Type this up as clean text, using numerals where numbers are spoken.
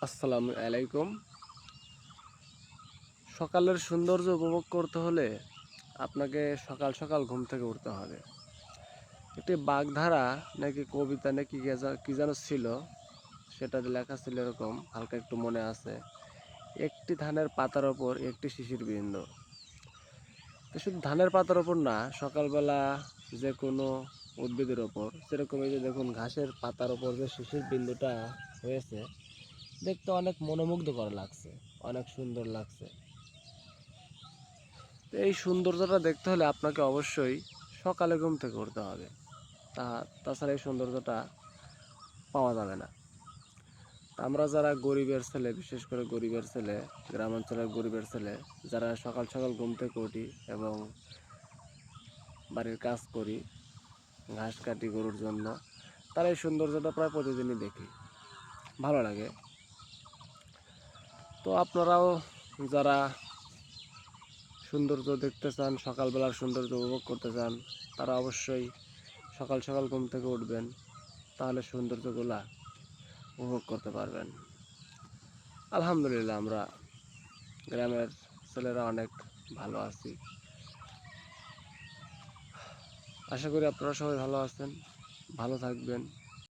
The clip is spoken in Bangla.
আসসালামু আলাইকুম। সকালের সৌন্দর্য উপভোগ করতে হলে আপনাকে সকাল সকাল ঘুম থেকে উঠতে হবে। একটি বাগধারা নাকি কবিতা নাকি কি যেন ছিল, সেটাতে লেখা ছিল এরকম, হালকা একটু মনে আছে। একটি ধানের পাতার ওপর একটি শিশির বিন্দু। তো শুধু ধানের পাতার ওপর না, সকালবেলা যে কোনো উদ্ভিদের ওপর, সেরকম এই যে দেখুন ঘাসের পাতার ওপর যে শিশির বিন্দুটা হয়েছে, দেখতে অনেক মনোমুগ্ধকর লাগছে, অনেক সুন্দর লাগছে। তো এই সৌন্দর্যটা দেখতে হলে আপনাকে অবশ্যই সকালে ঘুম থেকে উঠতে হবে। তাছাড়া এই সৌন্দর্যটা পাওয়া যাবে না। আমরা যারা গরিবের ছেলে, বিশেষ করে গরিবের ছেলে, গ্রামাঞ্চলের গরিবের ছেলে, যারা সকাল সকাল ঘুম থেকে উঠি এবং বাড়ির কাজ করি, ঘাস কাটি গরুর জন্য, তারা এই সৌন্দর্যটা প্রায় প্রতিদিনই দেখি, ভালো লাগে। তো আপনারাও যারা সৌন্দর্য দেখতে চান, সকালবেলার সৌন্দর্য উপভোগ করতে চান, তারা অবশ্যই সকাল সকাল ঘুম থেকে উঠবেন, তাহলে সৌন্দর্যগুলা উপভোগ করতে পারবেন। আলহামদুলিল্লাহ, আমরা গ্রামের ছেলেরা অনেক ভালো আছি। আশা করি আপনারা সবাই ভালো আছেন, ভালো থাকবেন।